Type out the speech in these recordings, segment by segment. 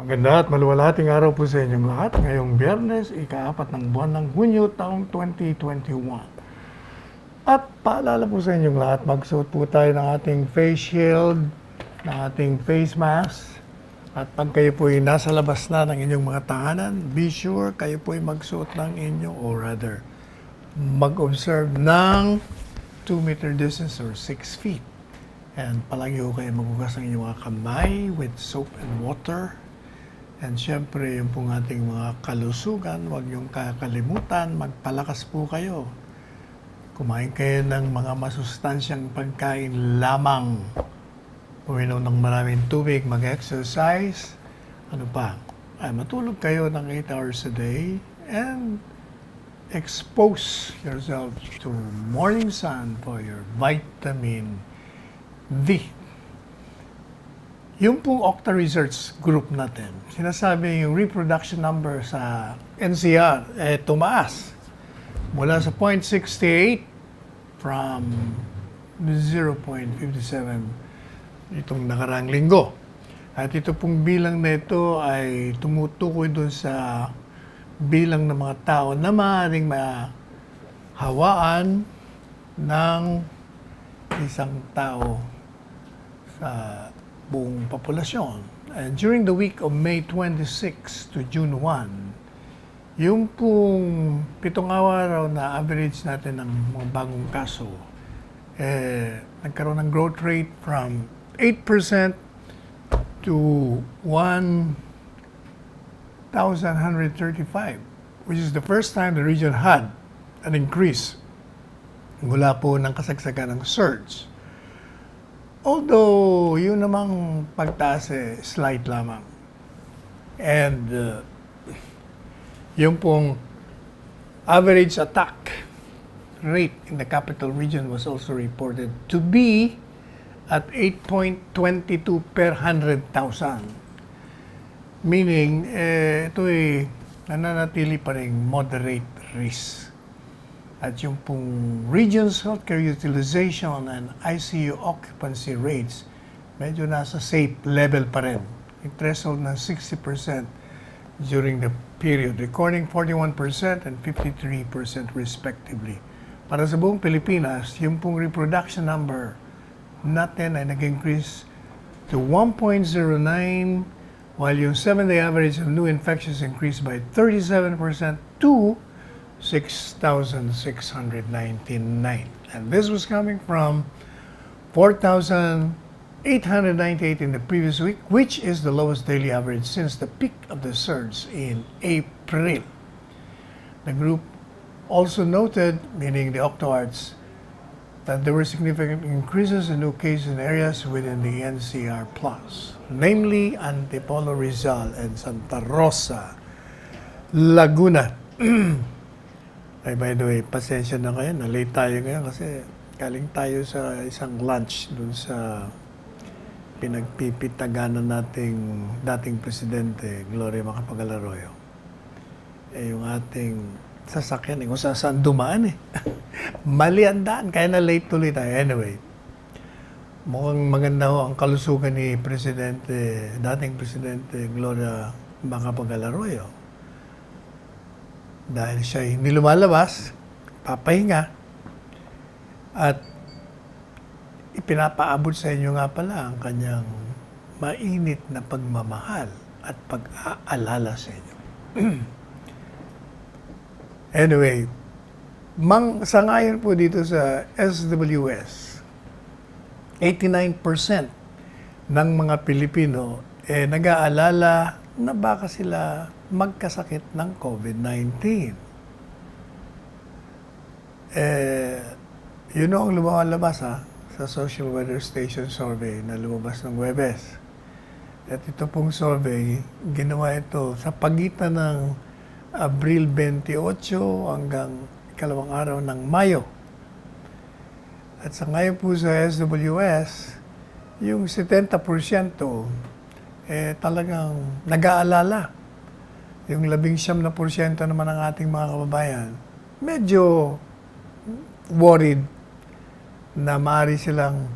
Maganda at maluwalhating araw po sa inyong lahat. Ngayong Biyernes, ika-4 ng buwan ng Hunyo, taong 2021. At paalala po sa inyong lahat, magsuot po tayo ng ating face shield, ng ating face mask. At pag kayo po ay nasa labas na ng inyong mga tahanan, be sure kayo po ay magsuot ng inyong, or rather, mag-observe ng 2-meter distance or 6 feet. And palagi po kayo magugas ng inyong mga kamay with soap and water. And syempre, yung pong ating mga kalusugan, huwag niyong kakalimutan, magpalakas po kayo. Kumain kayo ng mga masustansyang pagkain lamang. Uminom ng maraming tubig, mag-exercise. Ano pa? Matulog kayo ng 8 hours a day and expose yourself to morning sun for your vitamin D. Yung pong Octa Research Group natin, sinasabi yung reproduction number sa NCR, tumaas mula sa 0.68 from 0.57 itong nakaraang linggo. At ito pong bilang na ito ay tumutukoy doon sa bilang ng mga tao na maaaring mahawaan ng isang tao sa buong populasyon. And during the week of May 26 to June 1, yung pong 7 araw na average natin ng mga bagong kaso, nagkaroon ng growth rate from 8% to 1,135, which is the first time the region had an increase mula po ng kasagsagan ng surge. Although, yun namang pagtaas slight lamang. And yung pong average attack rate in the capital region was also reported to be at 8.22 per 100,000. Meaning, ito'y nananatili pa rin moderate risk. At yung pong region's healthcare utilization and ICU occupancy rates, medyo nasa safe level pa rin. Yung threshold ng 60% during the period, recording 41% and 53% respectively. Para sa buong Pilipinas, yung pong reproduction number natin ay nag-increase to 1.09, while yung 7-day average of new infections increased by 37% to 6,699. And this was coming from 4,898 in the previous week, which is the lowest daily average since the peak of the surge in April. The group also noted, meaning the Octoarts, that there were significant increases in new cases in areas within the NCR+, namely Antipolo, Rizal, and Santa Rosa, Laguna. Ay, by the way, pasensya na kayo, na-late tayo ngayon kasi galing tayo sa isang lunch dun sa pinagpipitaganan nating dating presidente, Gloria Macapagal-Arroyo. Yung ating sasakyan, kung saan dumaan Mali ang daan, kaya na late tuloy tayo. Anyway, mukhang maganda ho ang kalusugan ni dating presidente Gloria Macapagal-Arroyo. Dahil siya hindi lumalabas, papahinga, at ipinapaabot sa inyo nga pala ang kanyang mainit na pagmamahal at pag-aalala sa inyo. Anyway, sangayon po dito sa SWS, 89% ng mga Pilipino nag-aalala na baka sila magkasakit ng COVID-19. Yun ang lumalabas sa Social Weather Station survey na lumabas ng Huwebes. At ito pong survey, ginawa ito sa pagitan ng Abril 28 hanggang ikalawang araw ng Mayo. At sa ngayon po sa SWS, yung 70% talagang nag-aalala. Yung 19% naman ng ating mga kababayan, medyo worried na maaari silang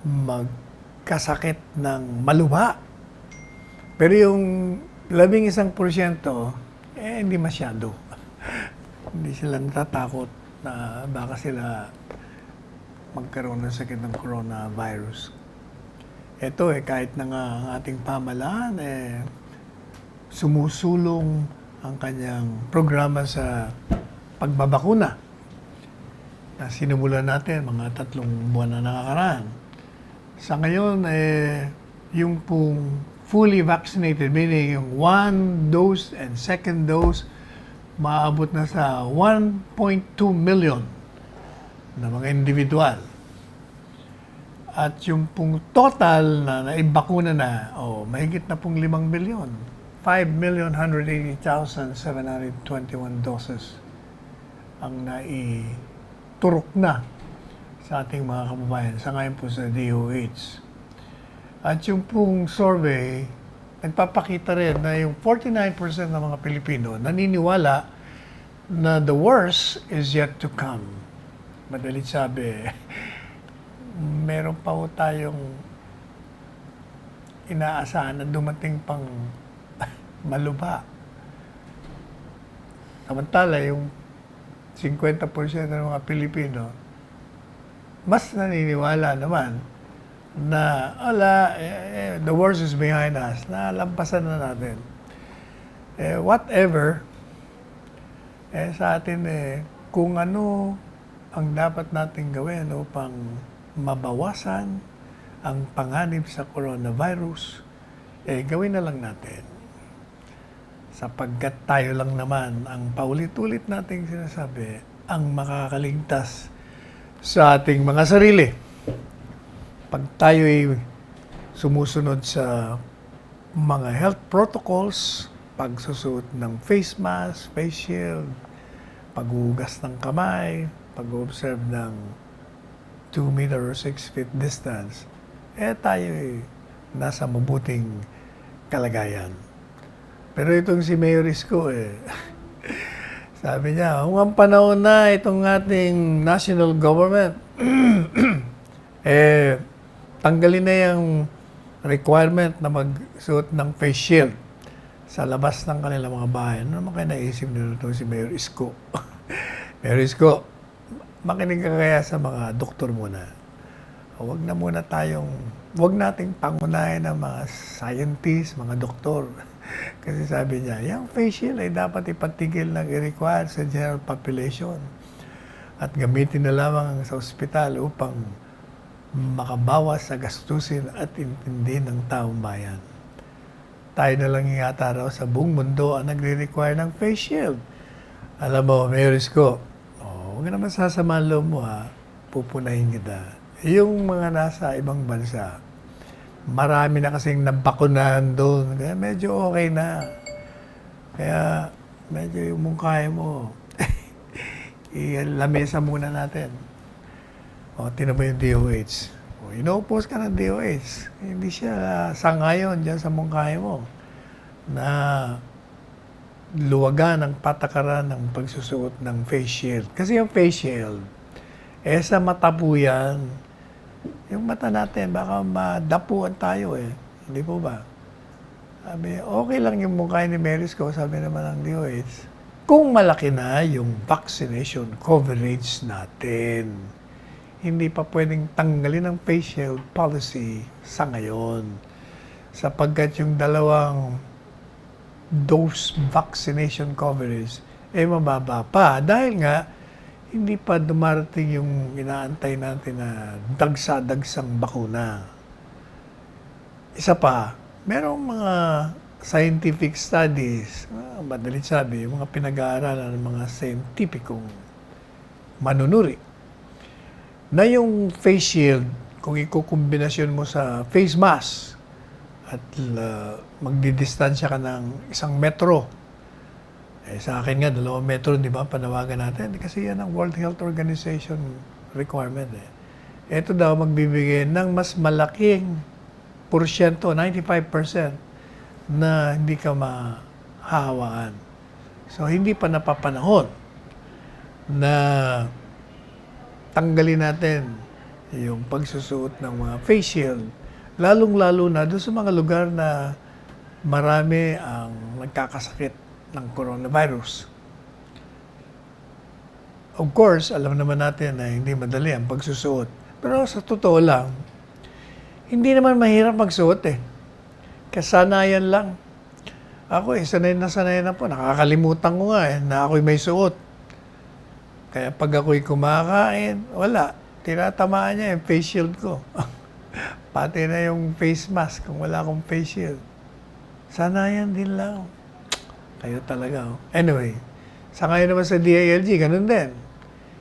magkasakit ng malubha Pero yung 11%, hindi masyado. Hindi sila natatakot na baka sila magkaroon ng sakit ng coronavirus. Ito kahit na nga ang ating pamahalaan, sumusulong ang kanyang programa sa pagbabakuna na sinimulan natin mga 3 buwan na nakakaraan. Sa ngayon, yung pong fully vaccinated, meaning yung 1 dose and second dose, maabot na sa 1.2 million na mga individual. At yung pong total na naibakuna na, mahigit na pong 5 bilyon. 5,180,721 doses ang naiturok na sa ating mga kababayan sa ngayon po sa DOH. At yung pong survey, nagpapakita rin na yung 49% ng mga Pilipino naniniwala na the worst is yet to come. Madalit sabi, meron pa ho tayong inaasahan na dumating pang malubha. Samantala, yung 50% ng mga Pilipino, mas naniniwala naman na the worst is behind us, na lampasan na natin. Whatever, sa atin, kung ano ang dapat natin gawin upang mabawasan ang panganib sa coronavirus, gawin na lang natin. Sapagkat tayo lang naman ang paulit-ulit nating sinasabi ang makakaligtas sa ating mga sarili. Pag tayo ay sumusunod sa mga health protocols, pagsusuot ng face mask, face shield, paghugas ng kamay, pag-observe ng 2 meter or 6 feet distance, tayo ay nasa mabuting kalagayan. Pero itong si Mayor Isko, sabi niya, kung ang panahon na itong ating national government, tanggalin na yung requirement na magsuot ng face shield sa labas ng kanilang mga bahay. Ano naman kayo naisip nila itong si Mayor Isko? Mayor Isko, makinig ka kaya sa mga doktor muna. Huwag nating pangunahin ng mga scientists, mga doktor. Kasi sabi niya, yung face shield ay dapat ipatigil ng i-require sa general population at gamitin na lamang sa ospital upang makabawas sa gastusin at intindi ng taong bayan. Tayo na lang yata raw sa buong mundo ang nagre-require ng face shield. Alam mo, Mayor Isko, huwag naman sasama ang loob mo pupunahin kita. Yung mga nasa ibang bansa, marami na kasing nabakunahan doon. Kaya medyo okay na. Kaya medyo yung mungkahe mo, ilamesa muna natin. Tinan mo yung DOH. Ino-oppose ka ng DOH. Hindi siya sangayon dyan sa mungkahe mo na luwagan ang patakaran ng pagsusuot ng face shield. Kasi yung face shield, sa mata po yan. Yung mata natin, baka madapuan tayo Hindi po ba? Sabi, okay lang yung mukha ni Mayor Isko, sabi naman ng DOH, kung malaki na yung vaccination coverage natin. Hindi pa pwedeng tanggalin ang face shield policy sa ngayon. Sapagkat yung 2 dose vaccination coverage, mababa pa. Dahil nga, hindi pa dumarating yung inaantay natin na dagsa-dagsang bakuna. Isa pa, merong mga scientific studies, madalit sabi, yung mga pinag-aaralan ng mga scientificong manunuri, na yung face shield, kung ikukombinasyon mo sa face mask at magdidistansya ka ng 1 metro, sa akin nga, 2 metro, di ba, panawagan natin. Kasi yan ang World Health Organization requirement. Ito daw magbibigay ng mas malaking porsyento, 95%, na hindi ka mahahawaan. So, hindi pa napapanahon na tanggalin natin yung pagsusuot ng mga face shield, lalong-lalo na doon sa mga lugar na marami ang nagkakasakit ng coronavirus. Of course, alam naman natin na hindi madali ang pagsusuot. Pero sa totoo lang, hindi naman mahirap magsuot eh. Kasanayan lang. Ako sanay na po. Nakakalimutan ko nga na ako'y may suot. Kaya pag ako'y kumakain, wala. Tinatamaan niya yung face shield ko. Pati na yung face mask kung wala akong face shield. Sanayan din lang. Kayo talaga. Anyway, sa ngayon naman sa DILG, ganun din.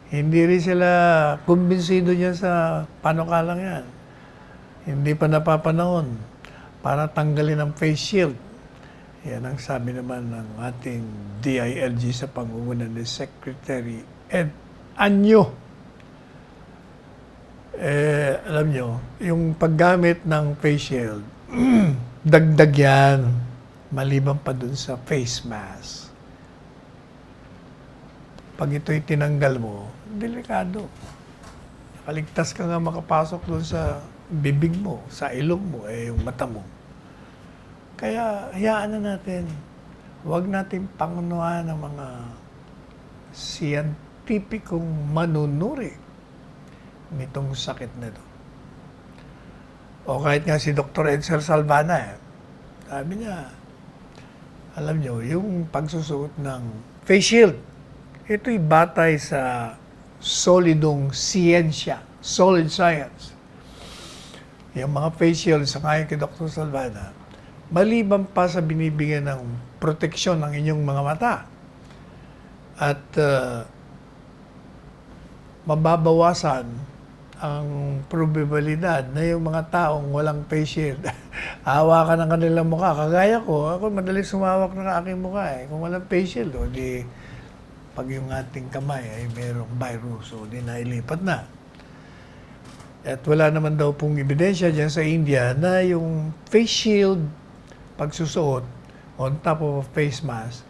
Hindi rin sila kumbinsido niya sa panukalang yan. Hindi pa napapanahon para tanggalin ang face shield. Yan ang sabi naman ng ating DILG sa pangunguna ni Secretary Ed Anyo. Alam nyo, yung paggamit ng face shield, dagdag yan, maliban pa dun sa face mask. Pag ito'y tinanggal mo, delikado. Nakaligtas ka nga makapasok dun sa bibig mo, sa ilong mo, yung mata mo. Kaya, hayaan na natin. Huwag natin pangunuhan ng mga siyentipikong manunuri nitong sakit na ito. O kahit nga si Dr. Edsel Salvana, sabi niya, alam nyo, yung pagsusuot ng face shield, ito'y batay sa solidong siyensya, solid science. Yung mga face shield, sa ngayon kay Dr. Salvana, maliban pa sa binibigyan ng proteksyon ng inyong mga mata at mababawasan ang probabilidad na yung mga taong walang face shield, hawakan ng kanilang mukha. Kagaya ko, ako madali sumawak ng aking mukha eh. Kung walang face shield, di pag yung ating kamay ay mayroong virus, di nailipat na. At wala naman daw pong ebidensya dyan sa India na yung face shield, pagsusuot on top of a face mask,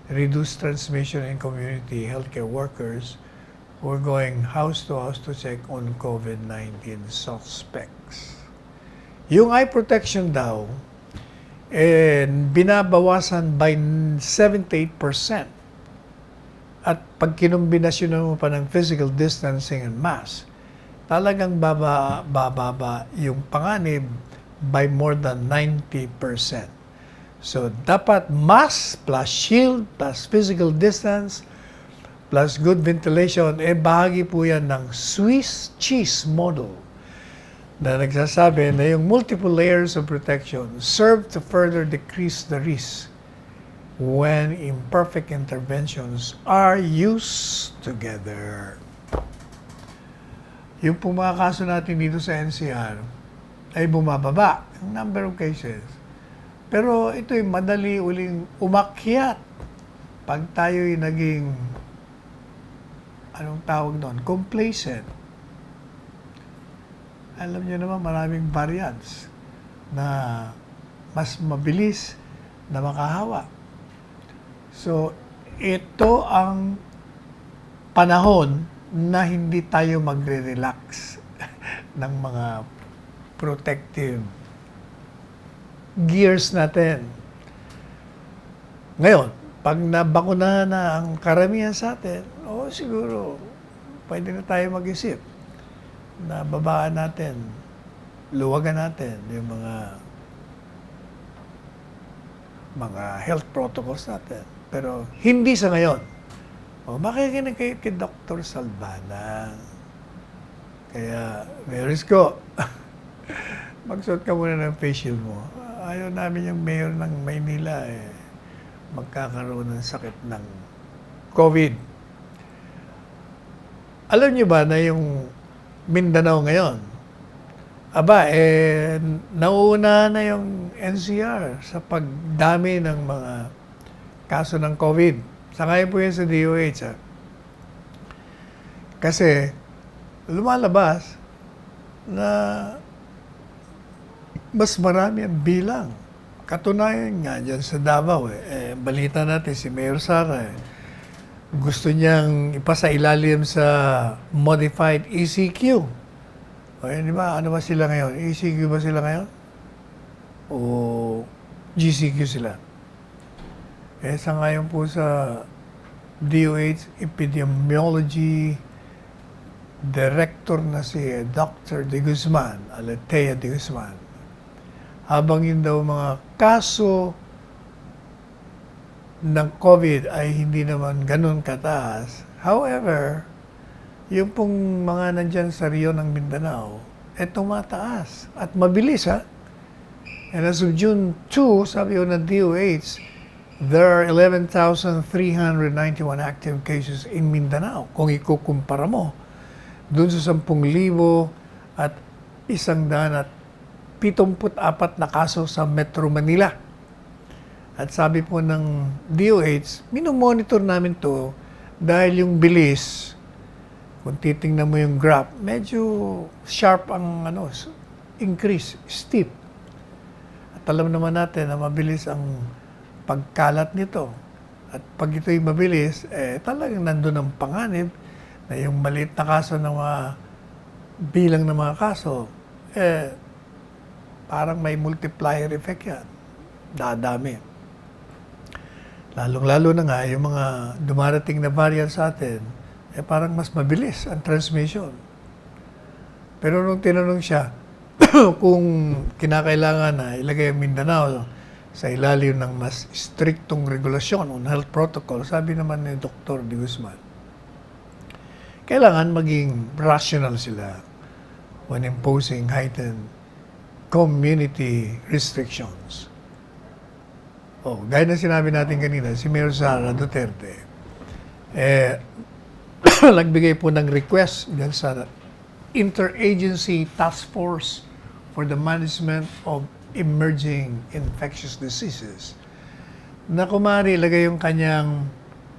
reduce transmission in community healthcare workers who are going house to house to check on COVID-19 suspects. Yung eye protection daw, binabawasan by 78%. At pag kinumbinasyon mo pa ng physical distancing and mask, talagang bababa yung panganib by more than 90%. So, dapat mask plus shield plus physical distance plus good ventilation, bahagi po yan ng Swiss cheese model na nagsasabi na yung multiple layers of protection serve to further decrease the risk when imperfect interventions are used together. Yung po mga kaso natin dito sa NCR ay bumababa ang number of cases. Pero ito'y madali uling umakyat pag tayo'y naging, anong tawag doon, complacent. Alam niyo naman maraming variants na mas mabilis na makahawa. So, ito ang panahon na hindi tayo magre-relax ng mga protective gears natin. Ngayon, pag nabakunahan na ang karamihan sa atin, siguro, pwede na tayo mag-isip na babaan natin, luwagan natin yung mga health protocols natin. Pero hindi sa ngayon. Makikinig kayo kay Dr. Salvana. Kaya, may risko. Magsuot ka muna ng face shield mo. Ayaw namin yung mayor ng Maynila magkakaroon ng sakit ng COVID. Alam niyo ba na yung Mindanao ngayon, nauuna na yung NCR sa pagdami ng mga kaso ng COVID. Sangayon po yan sa DOH. Kasi lumalabas na mas marami ang bilang. Katunayan nga dyan sa Davao. Balita natin si Mayor Sara. Gusto niyang ipasailalim sa modified ECQ. Di ba? Ano ba sila ngayon? ECQ ba sila ngayon? O GCQ sila. Sa ngayon po sa DOH Epidemiology Director na si Dr. De Guzman, Aletea De Guzman, habang yun daw mga kaso ng COVID ay hindi naman ganun kataas. However, yung pong mga nandyan sa Rio ng Mindanao, tumataas at mabilis ha. And as of June 2, sabi ko na DOH, there are 11,391 active cases in Mindanao. Kung ikukumpara mo, dun sa 10,000 at 174 na kaso sa Metro Manila. At sabi po ng DOH, minomonitor namin to dahil yung bilis, kung titingnan mo yung graph, medyo sharp ang increase, steep. At alam naman natin na mabilis ang pagkalat nito. At pag ito'y mabilis, talagang nandun ang panganib na yung maliit na kaso ng mga bilang ng mga kaso, parang may multiplier effect yan. Dadami. Lalong-lalo na nga, yung mga dumarating na variant sa atin, parang mas mabilis ang transmission. Pero nung tinanong siya, kung kinakailangan na ilagay ang Mindanao sa ilalim ng mas striktong regulasyon on health protocol, sabi naman ni Dr. De Guzman, kailangan maging rational sila when imposing heightened community restrictions. Gaya na sinabi natin kanina, si Mayor Sara Duterte, nagbigay po ng request dyan sa Interagency Task Force for the Management of Emerging Infectious Diseases na kumari ilagay yung kanyang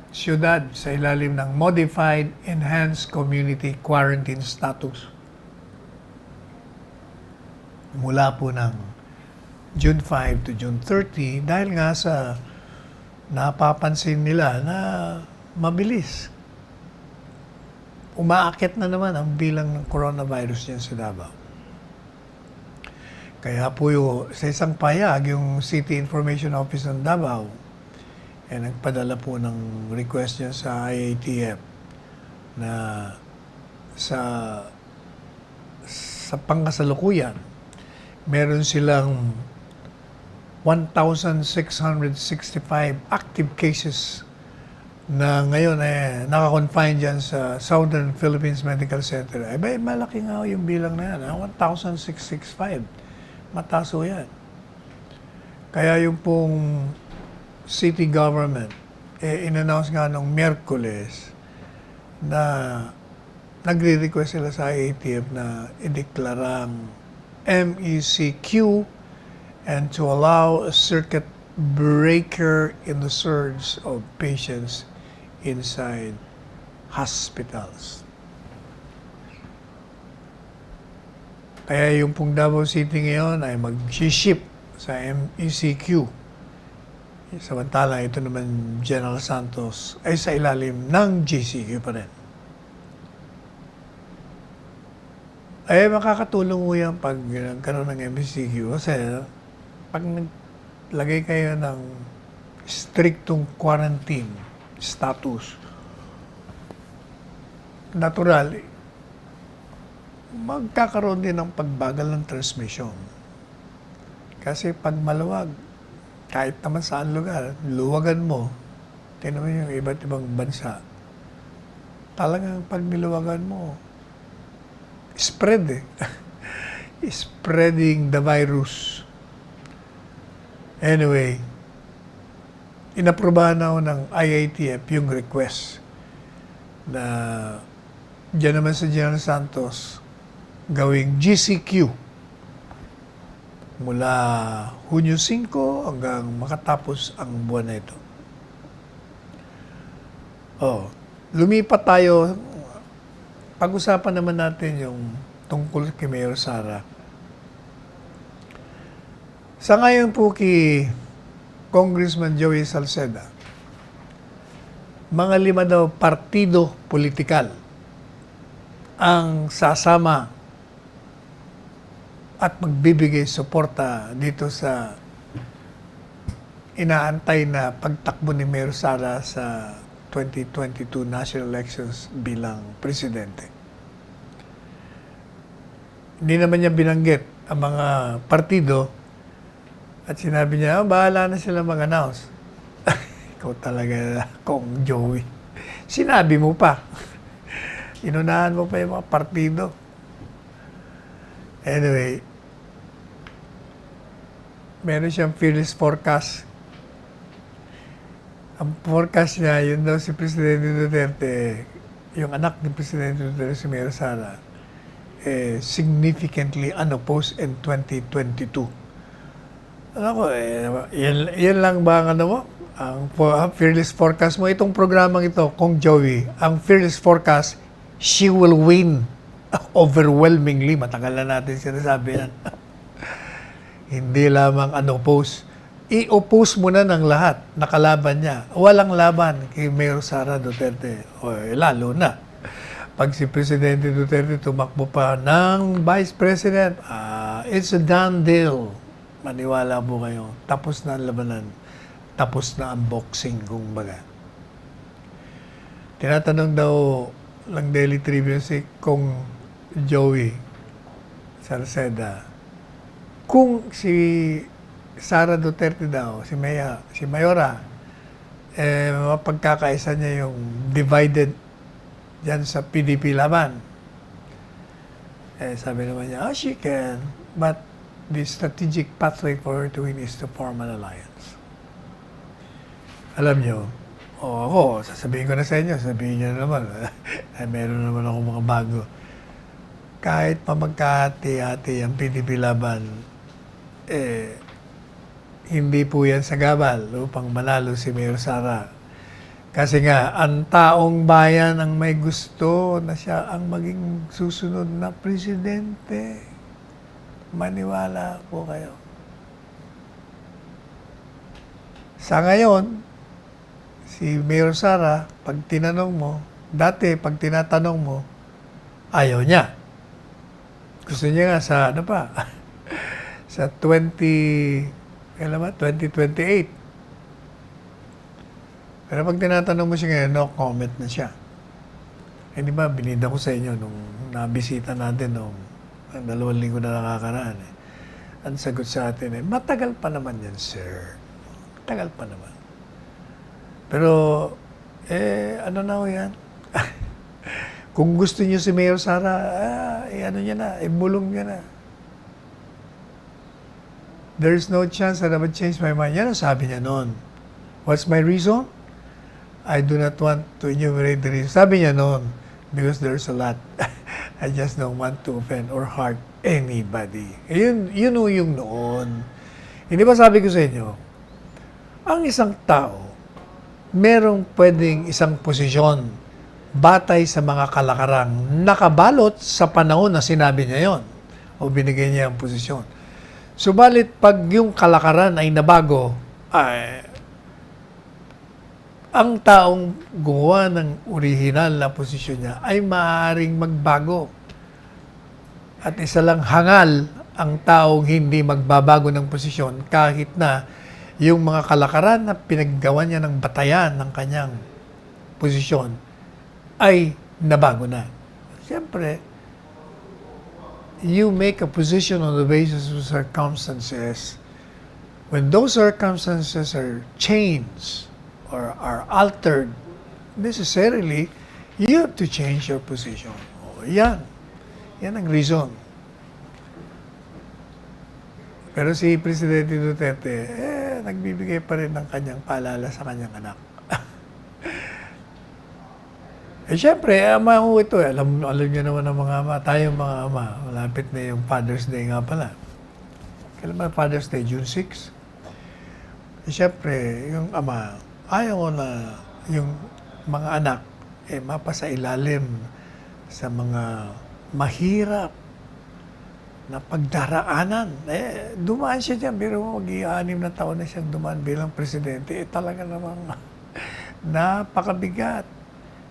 siyudad sa ilalim ng Modified Enhanced Community Quarantine Status. Mula po ng June 5 to June 30 dahil nga sa napapansin nila na mabilis. Umaakit na naman ang bilang ng coronavirus niyan sa Davao. Kaya po sa isang payag, yung City Information Office ng Davao, nagpadala po ng request niya sa IATF na sa pangkasalukuyan, meron silang 1,665 active cases na ngayon naka-confine dyan sa Southern Philippines Medical Center. Malaki nga yung bilang na yan. 1,665. Mataas ho yan. Kaya yung pong city government, in-announce nga nung Miyerkules na nagre-request sila sa IATF na ideklarang MECQ and to allow a circuit breaker in the surge of patients inside hospitals. Kaya yung pong Davao City ngayon ay mag-ship sa MECQ. Samantala, ito naman General Santos ay sa ilalim ng GCQ pa rin. Makakatulong mo yan pag nagkaroon ng MECQ kasi pag naglagay kayo ng striktong quarantine status, natural, magkakaroon din ng pagbagal ng transmission. Kasi pag maluwag, kahit naman saan lugar, luwagan mo, tingnan mo yung iba't ibang bansa, talagang pag niluwagan mo, spread spreading the virus. Anyway, inaprubahan na ako ng IATF yung request na dyan naman sa General Santos gawing GCQ mula Hunyo 5 hanggang makatapos ang buwan na ito. Lumipat tayo. Pag-usapan naman natin yung tungkol kay Mayor Sara. Sa ngayon po kay Congressman Joey Salceda, mga 5 daw partido politikal ang sasama at magbibigay suporta dito sa inaantay na pagtakbo ni Mayor Sara sa 2022 national elections bilang presidente. Hindi naman niya binanggit ang mga partido at sinabi niya, bahala na sila mag-announce. Ikaw talaga, Kong Joey. Sinabi mo pa. Inunahan mo pa yung mga partido. Anyway, meron siyang fearless forecast. Ang forecast niya, yun daw si Presidente Duterte, yung anak ni Presidente Duterte, si Mayor Sara, significantly unopposed in 2022. Ano ko, yan lang ba ang ano mo? Ang fearless forecast mo. Itong programang ito, Kong Joey, ang fearless forecast, she will win overwhelmingly. Matagal na natin sinasabi yan. Hindi lamang unopposed. I-oppose mo na ng lahat, nakalaban niya. Walang laban kay Mayor Sara Duterte. O, lalo na. Pag si Presidente Duterte tumakbo pa ng Vice President, it's a done deal. Maniwala po kayo. Tapos na ang labanan. Tapos na ang boxing, kumbaga. Tinatanong daw lang Daily Tribune si Kong Joey Salceda, kung si Sara Duterte daw, si Mayora, mapagkakaisa niya yung divided dyan sa PDP laban. Sabi naman niya, she can, but the strategic pathway for her to win is to form an alliance. Alam niyo, ako, sasabihin ko na sa inyo, sabihin niyo naman, meron naman ako mga bago. Kahit pa magkahati-hati ang PDP laban, hindi po yan sagabal upang manalo si Mayor Sara. Kasi nga, ang taong bayan ang may gusto na siya ang maging susunod na presidente. Maniwala po kayo. Sa ngayon, si Mayor Sara, pag tinanong mo, dati pag tinatanong mo, ayaw niya. Gusto niya nga sa ano pa, sa 2028. Pero pag tinatanong mo siya ngayon, no comment na siya. Di ba, binida ko sa inyo nung nabisita natin nung 2 linggo na nakakaraan. Ang sagot sa atin, matagal pa naman yan, sir. Matagal pa naman. Pero, ano na ho yan? Kung gusto niyo si Mayor Sara, ano niya na, bulong niya na. There's no chance that I would change my mind. Yan ang sabi niya noon. What's my reason? I do not want to enumerate the reason. Sabi niya noon, because there's a lot. I just don't want to offend or hurt anybody. Yun yung noon. Hindi ba sabi ko sa inyo, ang isang tao, merong pwedeng isang posisyon batay sa mga kalakarang nakabalot sa panahon na sinabi niya yon o binigay niya ang posisyon. Subalit, pag yung kalakaran ay nabago, ang taong gumawa ng original na posisyon niya ay maaaring magbago. At isa lang hangal ang taong hindi magbabago ng posisyon kahit na yung mga kalakaran na pinaggawa niya ng batayan ng kanyang posisyon ay nabago na. Siyempre, you make a position on the basis of circumstances. When those circumstances are changed or are altered, necessarily, you have to change your position. Yan ang reason. Pero si Presidente Duterte, nagbibigay pa rin ng kanyang paalala sa kanyang anak. Siyempre, ama ko ito. Alam niyo naman ng mga ama. Tayong mga ama. Malapit na yung Father's Day nga pala. Kailan ba Father's Day? June 6? Siyempre, yung ama, ayaw na yung mga anak mapasailalim sa mga mahirap na pagdaraanan. Dumaan siya dyan. Pero mag-6 na taon na siyang dumaan bilang presidente. Talaga namang napakabigat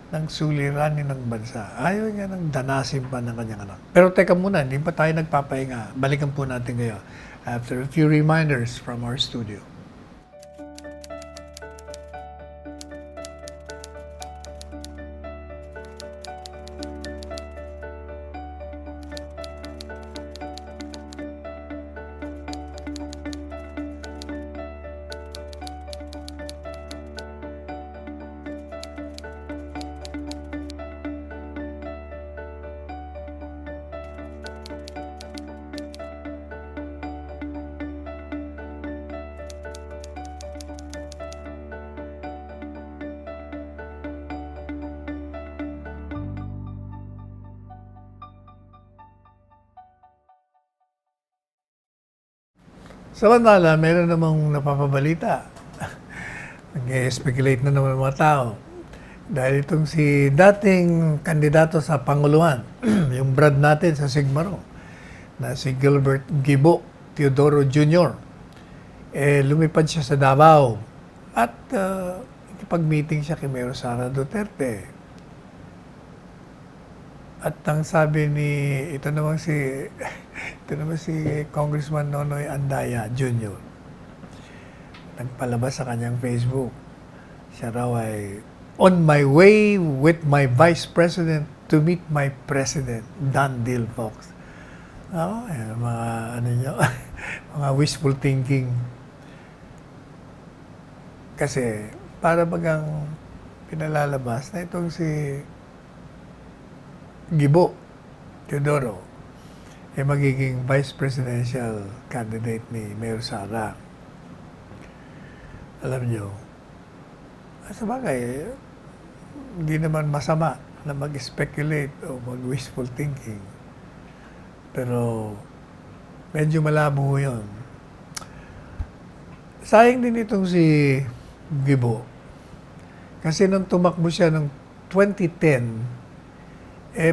ng suliranin ng bansa. Ayaw niya nang danasin pa ng kanyang anak. Pero teka muna, hindi pa tayo nagpapahinga. Balikan po natin ngayon after a few reminders from our studio. Samantala, meron namang napapabalita. Nag-speculate na naman ng mga tao. Dahil itong si dating kandidato sa Panguluan, yung brad natin sa Sigmaro, na si Gilbert Gibo Teodoro Jr., lumipad siya sa Davao at nakipag-meeting siya kay Mayor Sara Duterte. At ang sabi ni, ito naman si Congressman Nonoy Andaya Jr., nagpalabas sa kanyang Facebook. Siya raw ay, "On my way with my Vice President to meet my President, Don Dil Fox." Mga ano nyo, mga wishful thinking. Kasi, para bagang pinalalabas na itong si Gibo Teodoro magiging vice presidential candidate ni Mayor Sara. Alam nyo, sa bagay, hindi naman masama na mag-speculate o mag-wishful thinking. Pero, medyo malabo yun. Sayang din itong si Gibo. Kasi nung tumakbo siya noong 2010,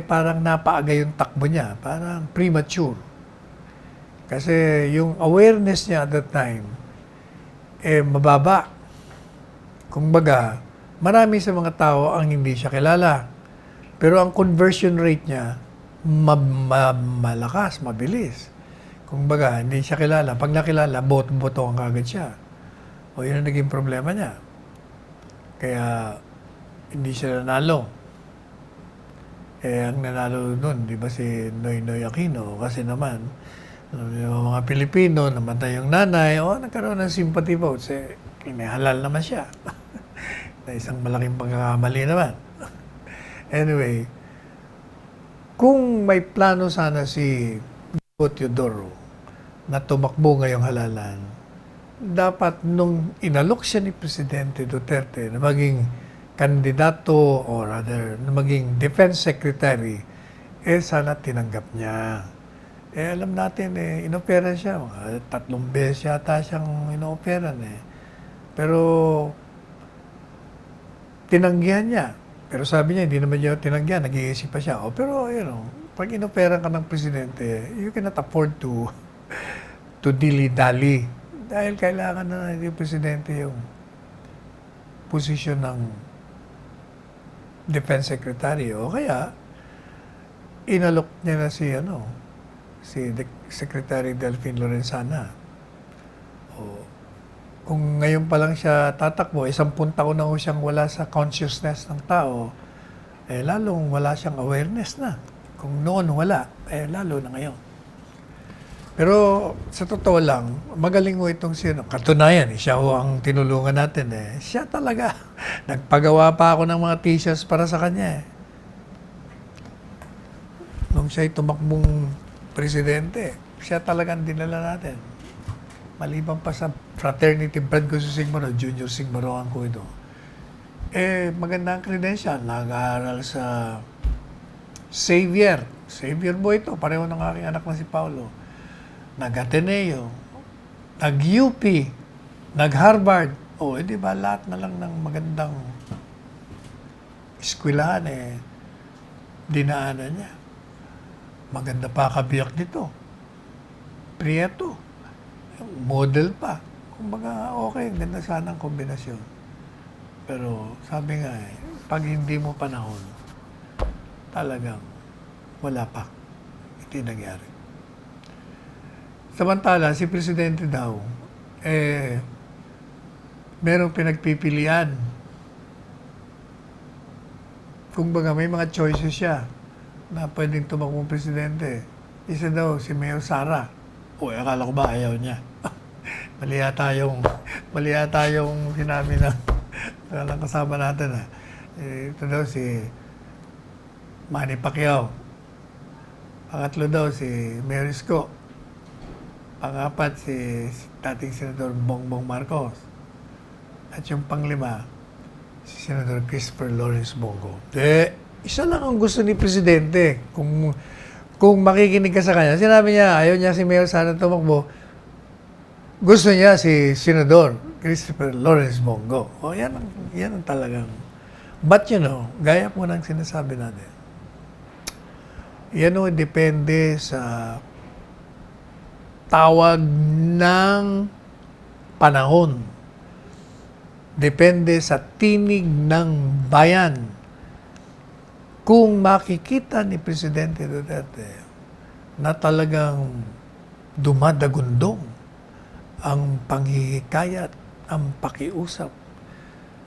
parang napaaga yung takbo niya. Parang premature. Kasi yung awareness niya at that time, mababa. Kung baga, marami sa mga tao ang hindi siya kilala. Pero ang conversion rate niya, malakas, mabilis. Kung baga, hindi siya kilala. Pag nakilala, boto ang kagad siya. O yun ang naging problema niya. Kaya, hindi siya nanalo. Ang nanalo nun, di ba si Noynoy Aquino? Kasi naman, yung mga Pilipino, namatay yung nanay, nagkaroon ng sympathy votes. Halal naman siya. Na isang malaking pagkakamali naman. Anyway, kung may plano sana si Gibo Teodoro na tumakbo ngayong halalan, dapat nung inalok siya ni Presidente Duterte na maging kandidato or rather na maging defense secretary, sana tinanggap niya. Alam natin, inopera siya. 3 beses yata siyang inoperan. Pero, tinanggihan niya. Pero sabi niya, hindi naman niya tinanggihan. Nag-iisip pa siya. Pero, pag inoperan ka ng presidente, you cannot afford to dilly-dally. Dahil kailangan na yung presidente yung posisyon ng defense secretary. O kaya, inalok niya na si Secretary Delphine Lorenzana. Kung ngayon pa lang siya tatakbo, 10 taon na ho siyang wala sa consciousness ng tao, lalong wala siyang awareness na. Kung noon wala, lalo na ngayon. Pero sa totoo lang, magaling ho itong katunayan, siya ho ang tinulungan natin. Siya talaga. Nagpagawa pa ako ng mga t-shirts para sa kanya. Nung siya'y tumakbong presidente, siya talagang dinala natin. Maliban pa sa fraternity brad ko sa Sigmaro, Junior Sigmaro ko ito. Maganda ang credential. Nag-aaral sa Xavier. Xavier Boy ito. Pareho ng aking anak na si Paulo. Nag-Ateneo. Nag-UP. Nag-Harvard. Di ba lahat na lang ng magandang eskwelahan dinaanan niya. Maganda pa kabiyak nito. Prieto. Model pa. Kumbaga, okay, ganda sana ang kombinasyon. Pero sabi nga pag hindi mo panahon, talagang wala pa. Hindi nangyari. Samantala, si Presidente daw, merong pinagpipilian. Kumbaga, may mga choices siya na pwedeng tumakbong presidente. Isa daw, si Mayor Sara. Akala ko ba ayaw niya? mali yata yung sinabi ng kasama natin. Ito daw si Manny Pacquiao. Pangatlo daw si Mayor Isko. Pangapat si dating Senador Bongbong Marcos. At yung panglima, si Senador Christopher Lawrence Bongo. Isa lang ang gusto ni Presidente. Kung makikinig ka sa kanya, sinabi niya, ayaw niya si Mayor Sara tumakbo. Gusto niya si Senador Christopher Lawrence Bongo. O yan ang talagang. But gaya po ng sinasabi natin, yan depende sa tawag ng panahon. Depende sa tinig ng bayan. Kung makikita ni Presidente Duterte na talagang dumadagundong ang panghihikayat, ang pakiusap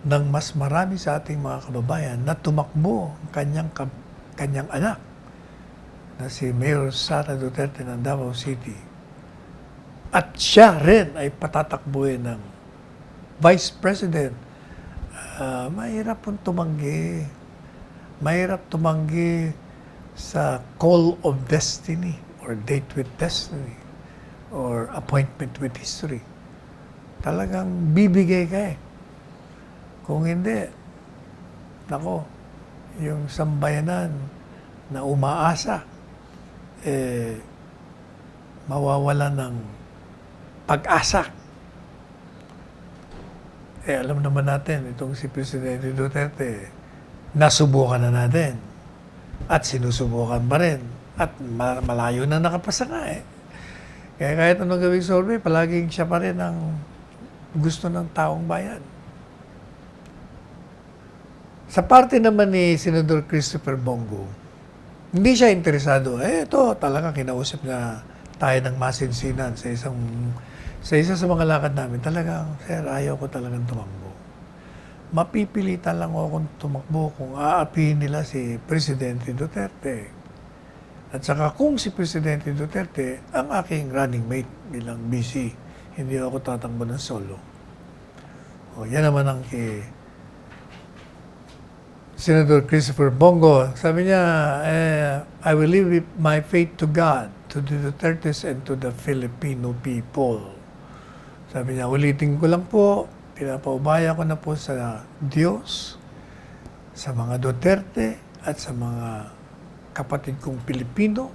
ng mas marami sa ating mga kababayan na tumakbo ang kanyang anak na si Mayor Sara Duterte ng Davao City. At siya rin ay patatakbuhin ng Vice President. Mahirap pong tumanggi. Mahirap tumanggi sa call of destiny or date with destiny or appointment with history. Talagang bibigay ka eh. Kung hindi, nako, yung sambayanan na umaasa, mawawala ng pag-asa. Alam naman natin, itong si Presidente Duterte, nasubukan na natin at sinusubukan pa rin at malayo na nakapasa nga eh. Kaya kahit anong gawing survey, palaging siya pa rin ang gusto ng taong bayan. Sa parte naman ni Senador Christopher Bongo, hindi siya interesado. Ito talaga kinausap na tayo ng masinsinan sa isa sa mga lakad namin. Talagang, sir, ayaw ko talagang tumakbo. Mapipilitan lang akong tumakbo kung aapihin nila si Presidente Duterte. At saka kung si Presidente Duterte ang aking running mate bilang BC, hindi ako tatakbo ng solo. Yan naman ang kay Senator Christopher Bongo. Sabi niya, I will leave my faith to God, to the Dutertes and to the Filipino people. Sabi niya, ulitin ko lang po, pinapaubaya ko na po sa Diyos, sa mga Duterte at sa mga kapatid kong Pilipino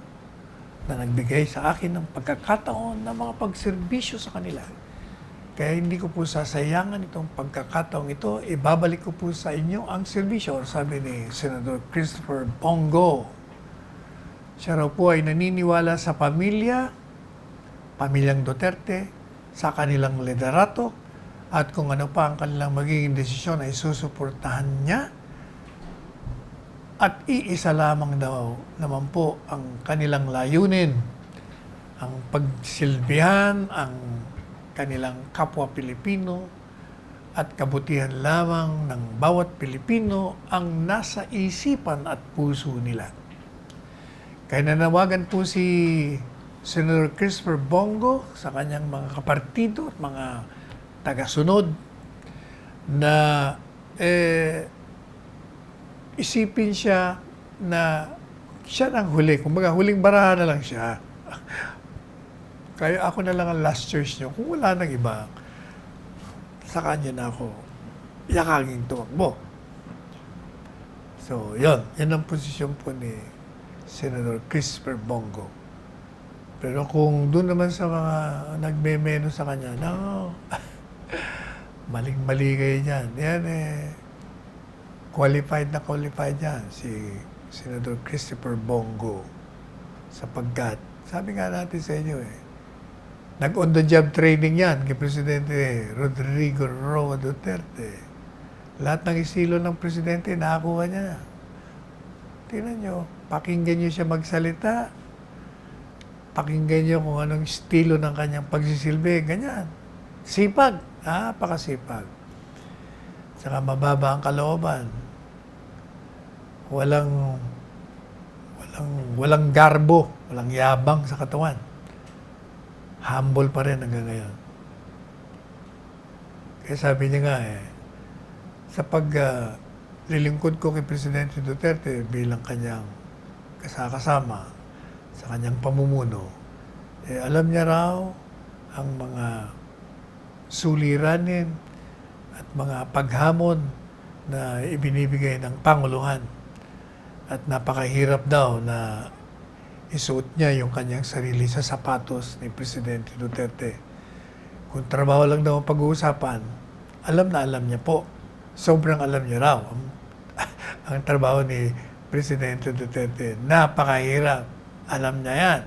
na nagbigay sa akin ng pagkakataon na mga pagserbisyo sa kanila. Kaya hindi ko po sasayangan itong pagkakataong ito, ibabalik ko po sa inyo ang serbisyo, sabi ni Senator Christopher Bongo. Siya raw po ay naniniwala sa pamilyang Duterte, sa kanilang liderato, at kung ano pa ang kanilang magiging desisyon ay susuportahan niya. At iisa lamang daw naman po ang kanilang layunin, ang pagsilbihan, ang kanilang kapwa Pilipino at kabutihan lamang ng bawat Pilipino ang nasa isipan at puso nila. Kaya nanawagan po si Senator Christopher Bongo sa kanyang mga kapartido at mga tagasunod na isipin siya na siya ang huli. Kumbaga, huling baraha na lang siya. Kaya ako na lang ang last choice niyo. Kung wala nang iba, sa kanya na ako yakaging tumakbo. So, yan ang posisyon po ni Senator Christopher Bongo. Pero kung doon naman sa mga nagme-meno sa kanya, no, maling-mali kayo dyan. Yan qualified yan si Senator Christopher Bongo sapagkat sabi nga natin sa inyo nag-on-the-job training yan kay Presidente Rodrigo Roa Duterte. Lahat ng estilo ng Presidente nakakuha niya na. Tingnan nyo, pakinggan nyo siya magsalita, pakinggan nyo kung anong estilo ng kanyang pagsisilbi, ganyan. Sipag, napakasipag. Saka mababa ang kalooban. Walang garbo, walang yabang sa katawan. Humble pa rin hanggang ngayon. Kaya sabi niya nga sa paglilingkod ko kay Presidente Duterte bilang kanyang kasama sa kanyang pamumuno, alam niya raw ang mga suliranin at mga paghamon na ibinibigay ng Panguluhan. At napakahirap daw na isuot niya yung kanyang sarili sa sapatos ni Presidente Duterte. Kung trabaho lang daw ang pag-uusapan, alam na alam niya po. Sobrang alam niya raw. Ang trabaho ni Presidente Duterte, napakahirap. Alam niya yan.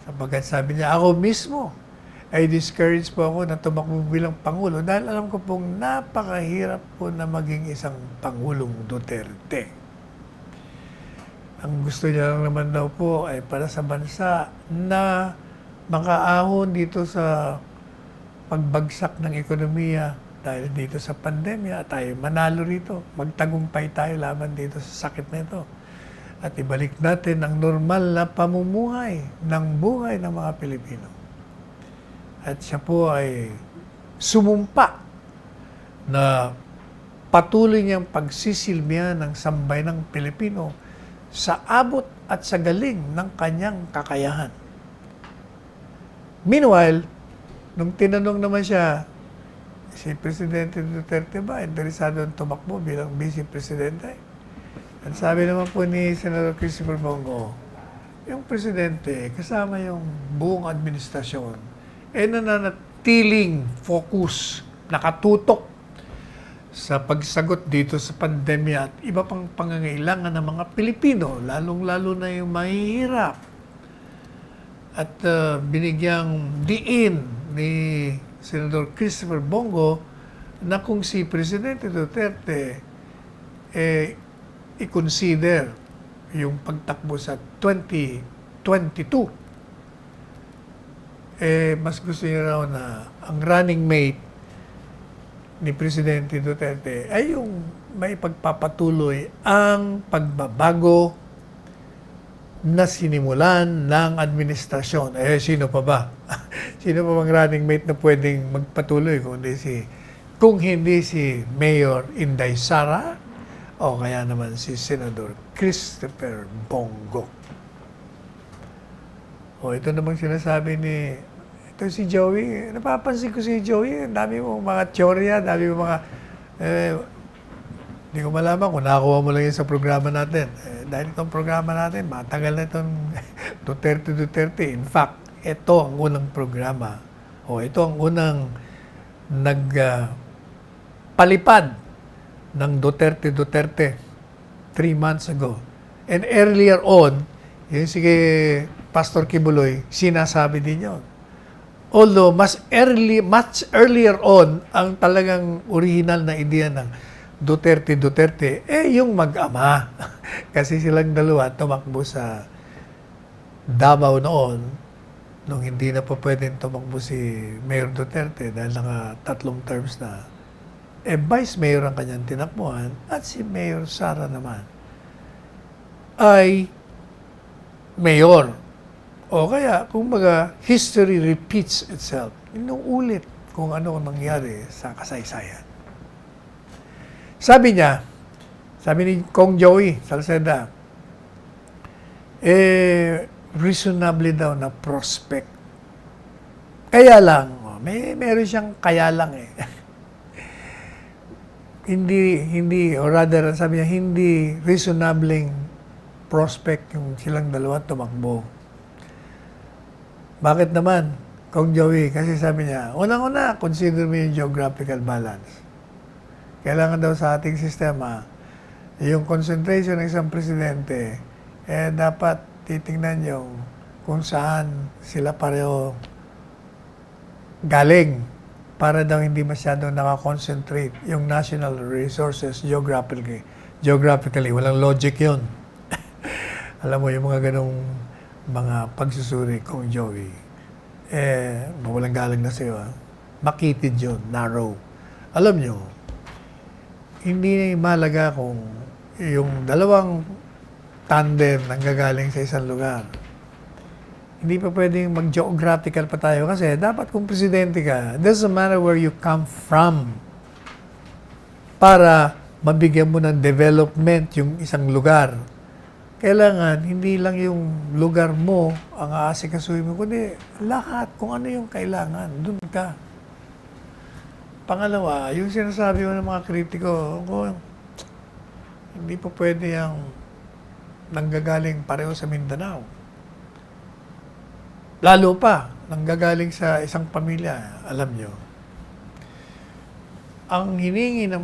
Sapagkat sabi niya, ako mismo ay discouraged po ako na tumakbo bilang Pangulo dahil alam ko pong napakahirap po na maging isang Pangulong Duterte. Ang gusto niya lang naman daw po ay para sa bansa na makaahon dito sa pagbagsak ng ekonomiya dahil dito sa pandemya, tayo manalo rito. Magtagumpay tayo laban dito sa sakit na ito. At ibalik natin ang normal na pamumuhay ng buhay ng mga Pilipino. At siya po ay sumumpa na patuloy niyang pagsisilbihan ng sambayanang Pilipino sa abot at sa galing ng kanyang kakayahan. Meanwhile, nung tinanong naman siya, si Presidente Duterte ba interesado ang tumakbo bilang Vice Presidente? At sabi naman po ni Senator Christopher Bongo, yung Presidente kasama yung buong administrasyon nananatiling focus, nakatutok sa pagsagot dito sa pandemya at iba pang pangangailangan ng mga Pilipino, lalong-lalo na yung mahihirap. At binigyang diin ni Senator Christopher Bongo na kung si Presidente Duterte i-consider yung pagtakbo sa 2022, mas gusto niya raw na ang running mate ni Presidente Duterte ay yung may pagpapatuloy ang pagbabago na sinimulan ng administrasyon. Sino pa ba? Sino pa bang running mate na pwedeng magpatuloy kung hindi si Mayor Inday Sara o kaya naman si Senador Christopher Bongo. Ito namang sinasabi ito si Joey. Napapansin ko si Joey. Dami mong mga teorya, dami mong mga hindi ko malaman kung nakakuha mo lang yun sa programa natin. Dahil itong programa natin, matagal na itong Duterte. In fact, ito ang unang programa. Ito ang unang nagpalipad ng Duterte 3 months ago. And earlier on, yung sige Pastor Kibuloy, sinasabi din yun. Although, much earlier on, ang talagang original na ideya ng Duterte, yung mag-ama. Kasi silang dalawa tumakbo sa Davao noon, nung hindi na pa pwedeng tumakbo si Mayor Duterte dahil naka 3 terms na. Vice Mayor ang kanyang tinakbuhan at si Mayor Sara naman ay Mayor. O kaya, kumbaga, history repeats itself. Inuulit kung ano ang nangyari sa kasaysayan. Sabi ni Kong Joey Salceda, reasonably daw na prospect. Kaya lang, meron siyang kaya lang hindi, or rather, sabi niya, hindi reasonabling prospect yung silang dalawa tumakbo. Bakit naman, Kong Joey? Kasi sabi niya, unang-una, consider mo yung geographical balance. Kailangan daw sa ating sistema, yung concentration ng isang presidente, dapat titingnan yung kung saan sila pareho galing para daw hindi masyadong nakakonsentrate yung national resources geographically. Walang logic yun. Alam mo, yung mga ganong mga pagsusuri Kong Joey, walang galing na sa'yo. Makitid yun, narrow. Alam nyo, hindi mahalaga kung yung dalawang tandem nanggagaling sa isang lugar. Hindi pa pwedeng mag-geographical pa tayo kasi dapat kung presidente ka, doesn't matter where you come from para mabigyan mo ng development yung isang lugar. Kailangan, hindi lang yung lugar mo ang aasikasuhin mo, kundi lahat, kung ano yung kailangan, dun ka. Pangalawa, yung sinasabi mo ng mga kritiko, hindi pa pwede yung nanggagaling pareho sa Mindanao. Lalo pa nanggagaling sa isang pamilya, alam nyo, ang hiningi ng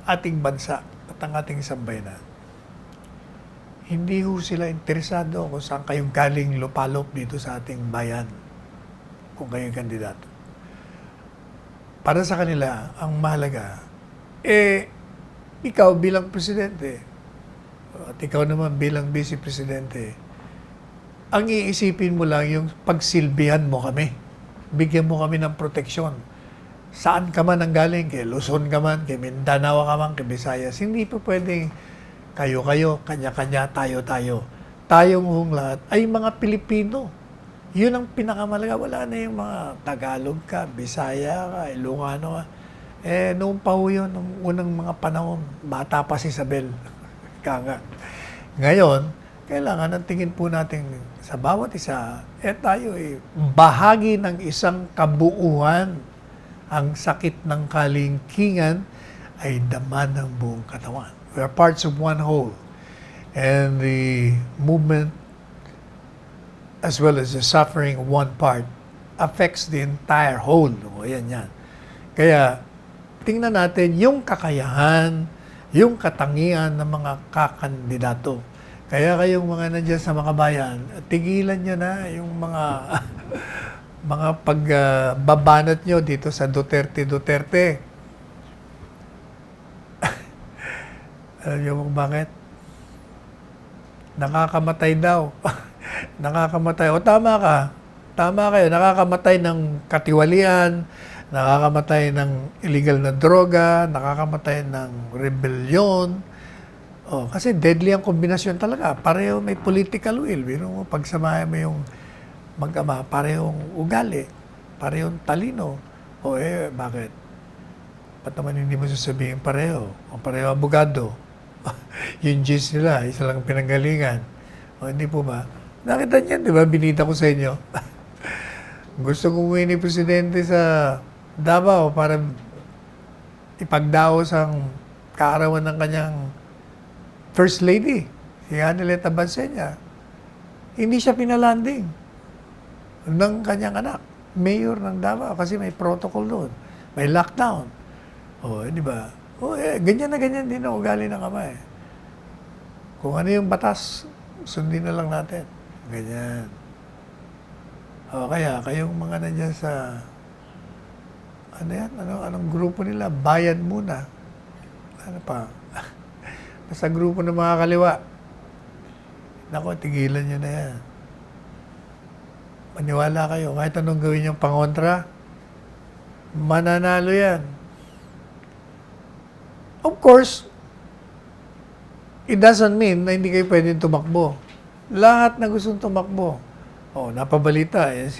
ating bansa at ang ating sambayanan, hindi ho sila interesado kung saan kayong galing lupalop dito sa ating bayan, kung kayong kandidato. Para sa kanila, ang mahalaga, ikaw bilang presidente, at ikaw naman bilang vice presidente, ang iisipin mo lang yung pagsilbihan mo kami. Bigyan mo kami ng proteksyon. Saan ka man ang galing, kay Luzon ka man, kay Mindanao ka man, kay Visayas, hindi po pwedeng kayo-kayo, kanya-kanya, tayo-tayo. Tayong hong lahat ay mga Pilipino. Yun ang pinakamalaga. Wala na yung mga Tagalog ka, Bisaya ka, Ilocano ka. Noong pa ho yun, noong unang mga panahon, bata pa si Isabel. Kanga. Ngayon, kailangan ang tingin po natin sa bawat isa, tayo bahagi ng isang kabuuan. Ang sakit ng kalingkingan ay dama ng buong katawan. We are parts of one whole. And the movement, as well as the suffering of one part, affects the entire whole. O, yan. Kaya, tingnan natin yung kakayahan, yung katangian ng mga kakandidato. Kaya kayong mga nandiyan sa Makabayan, tigilan nyo na yung mga mga pagbabanat nyo dito sa Duterte. Alam niyo kung bakit? Nakakamatay daw. Nakakamatay. O tama ka. Tama kayo. Nakakamatay ng katiwalian, nakakamatay ng illegal na droga, nakakamatay ng rebellion. Kasi deadly ang kombinasyon talaga. Pareho may political will. Biro mo, pagsamahin mo yung mag-ama, parehong ugali, parehong talino. Bakit? Ba't naman hindi mo sasabihin pareho? O pareho abogado. Yung gist nila, isa lang pinanggalingan. Hindi po ba? Nakita niyan, di ba? Binita ko sa inyo. Gusto kong umuwi ni Presidente sa Davao para ipagdaos ang kaarawan ng kanyang First Lady, si Aneleta Bansenya. Hindi siya pinalanding ng kanyang anak, mayor ng Davao, kasi may protocol doon. May lockdown. Di ba? Ganyan na ganyan din ang ugali ng ama eh. Kung ano yung batas, sundin na lang natin. Ganyan. Kaya, kayong mga nandiyan sa, anong grupo nila? Bayan muna. Ano pa? Sa grupo ng mga kaliwa. Nako, tigilan nyo na yan. Maniwala kayo, kahit anong gawin yung pangontra, mananalo yan. Of course, it doesn't mean na hindi kayo pwedeng tumakbo. Lahat na gustong tumakbo. Napabalita, yung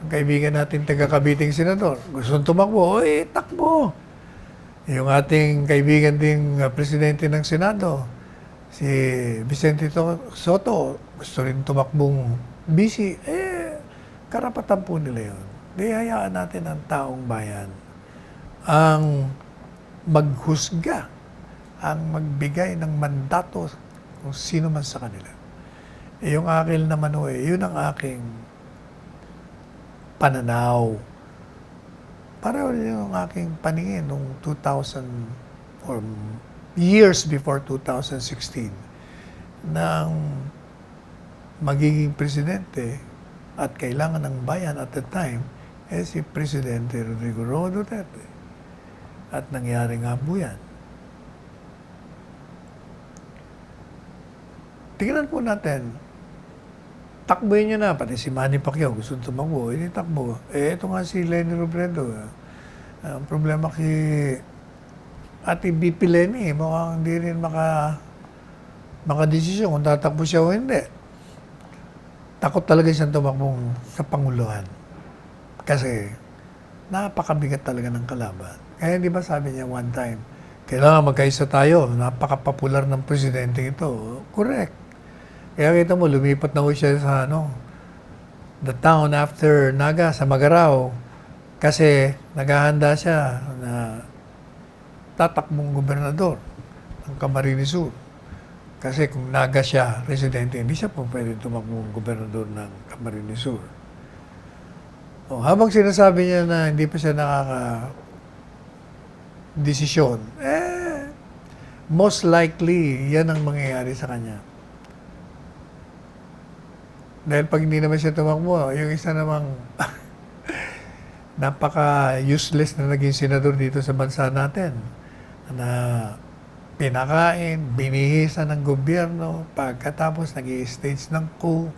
kaibigan natin taga-Cabiting senador, gustong tumakbo, takbo. Yung ating kaibigan ding presidente ng Senado, si Vicente Soto, gusto rin tumakbong busy. Karapatan po nila yun. Di hayaan natin ang taong bayan ang maghusga, ang magbigay ng mandato kung sino man sa kanila. Yung akin naman yun ang aking pananaw. Pareho yung aking paningin noong 2000 or years before 2016 nang magiging presidente at kailangan ng bayan at the time si Presidente Rodrigo Roa Duterte. At nangyari nga po yan. Tingnan po natin, takbohin nyo na, pati si Manny Pacquiao gusto tumakbo, hindi takbo. Ito nga si Leni Robredo. Ang problema kay Ate BP Leni, mukhang hindi rin makadesisyon kung tatakbo siya o hindi. Takot talaga siyang tumakbong sa Panguluhan. Kasi napakabigat talaga ng kalaban. Kaya di ba sabi niya one time, kailangan magkaisa tayo, napaka-popular ng presidente ito. Correct. Kaya kita mo, lumipat na ho siya sa the town after Naga, sa Magarao, kasi naghahanda siya na tatakbong gobernador ng Camarines Sur. Kasi kung Naga siya, residente, hindi siya po pwede tumakbong gobernador ng Camarines Sur. Habang sinasabi niya na hindi pa siya desisyon, most likely, yan ang mangyayari sa kanya. Dahil pag hindi naman siya tumakbo, yung isa namang napaka-useless na naging senador dito sa bansa natin, na pinakain, binihisan ng gobyerno, pagkatapos nag-i-stage ng coup,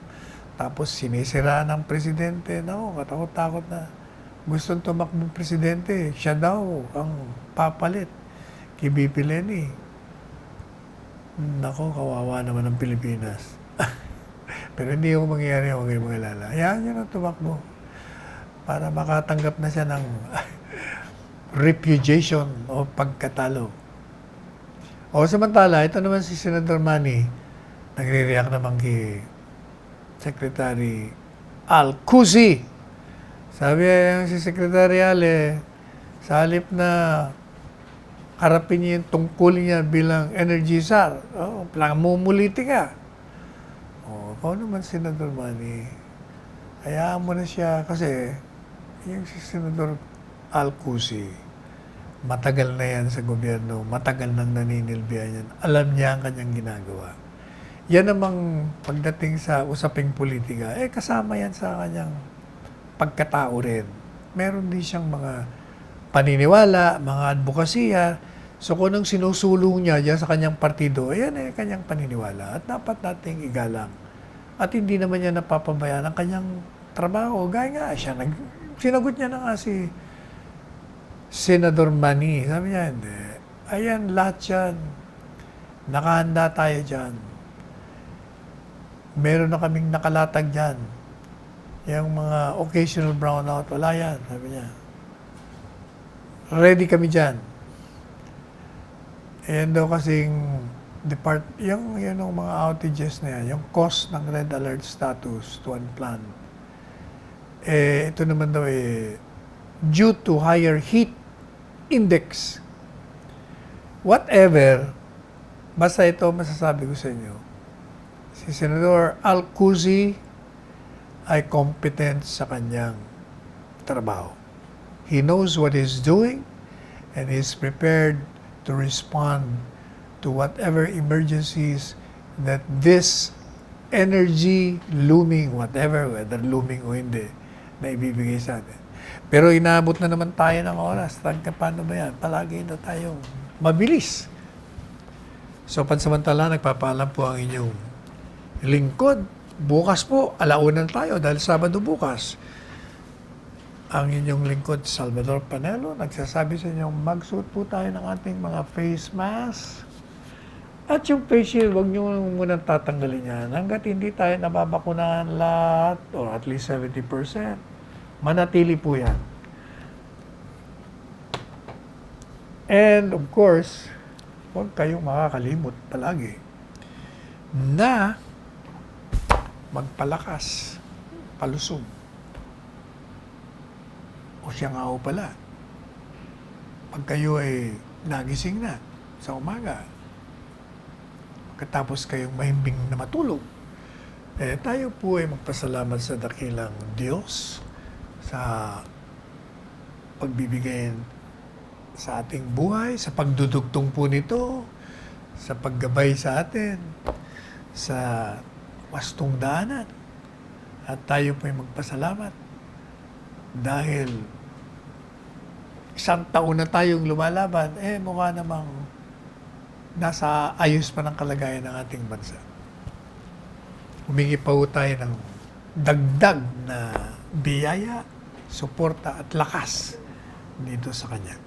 tapos sinisiraan ng presidente. Naku, katakot-takot na. Gustong tumakbong presidente, siya daw ang papalit kay BP Lenny. Naku, kawawa naman ng Pilipinas. Pero hindi yung mangyayari, huwag kayong mag-alala. Hayaan nyo na tumakbo para makatanggap na siya ng repudiation o pagkatalo. O samantala, ito naman si Senator Manny, nagre-react naman kay Secretary Al-Kusi. Sabi yung si Secretary Ale, sa halip na harapin niya yung tungkol niya bilang energy czar, mumuliti ka. Ikaw naman, Senator Manny, hayaan mo na siya kasi yung si Senator Al-Kusi, matagal na yan sa gobyerno, matagal nang naninilbihan yan. Alam niya ang kanyang ginagawa. Yan namang pagdating sa usaping politika, kasama yan sa kanyang pagkatao rin. Meron din siyang mga paniniwala, mga advokasya. So kung anong sinusulong niya dyan sa kanyang partido, ayan kanyang paniniwala. At dapat nating igalang. At hindi naman niya napapabayaan ang kanyang trabaho. Gaya nga siya, sinagot niya na nga si Senador Manny. Sabi niya, hindi. Ayan, lahat yan. Nakahanda tayo dyan. Meron na kaming nakalatag dyan. Yung mga occasional brownout, wala yan. Sabi niya. Ready kami dyan. Ayan daw kasing yung mga outages na yan, yung cost ng red alert status to unplanned. Ito naman daw due to higher heat index. Whatever, basta ito masasabi ko sa inyo, si Senador Al-Kusi ay competent sa kanyang trabaho. He knows what he's doing and he's prepared to respond to whatever emergencies that this energy looming, whatever, whether looming o hindi, na ibibigay sa atin. Pero inaabot na naman tayo ng oras. Paano ba yan? Palagi na tayong mabilis. So, pansamantala, nagpapaalam po ang inyong lingkod. Bukas po, alaunan tayo dahil Sabado bukas. Ang inyong lingkod, Salvador Panelo, nagsasabi sa inyo, magsuot po tayo ng ating mga face mask. At yung face shield, huwag nyo muna tatanggalin yan. Hanggat hindi tayo nababakunahan lahat, or at least 70%, manatili po yan. And of course, huwag kayong makakalimot palagi na magpalakas, palusog. O siya nga o pala, pag kayo ay nagising na sa umaga, pagkatapos kayong mahimbing na matulog, tayo po ay magpasalamat sa dakilang Diyos sa pagbibigay sa ating buhay, sa pagdudugtong po nito, sa paggabay sa atin, sa wastong daanan. At tayo po ay magpasalamat dahil isang taon na tayong lumalaban, mukha namang nasa ayos pa ng kalagayan ng ating bansa. Humingi pa po tayo ng dagdag na biyaya, suporta at lakas dito sa Kanya.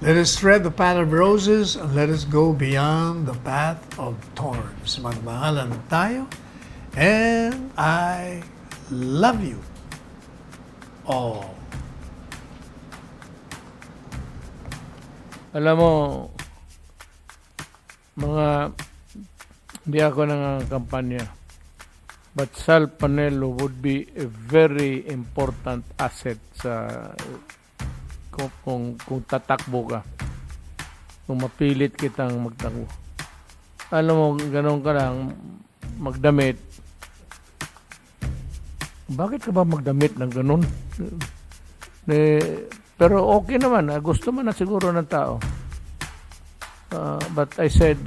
Let us tread the path of roses and let us go beyond the path of thorns. Magmahalan tayo, and I love you all. Alam mo, hindi ako kampanya, but Sal Panelo would be a very important asset sa kung tatakbo ka. Kung mapilit kitang magtakbo. Alam mo, ganun ka lang magdamit. bakit ka ba magdamit ng ganun? Pero okay naman, gusto man na siguro ng tao. But I said,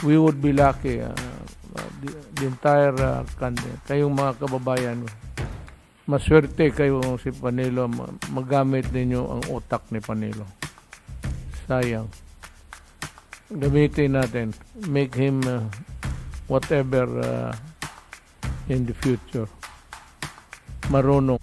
we would be lucky, the entire kayong mga kababayan, maswerte kayo si Panelo, magamit ninyo ang utak ni Panelo. Sayang. Gamitin natin. Make him whatever in the future. Marunong.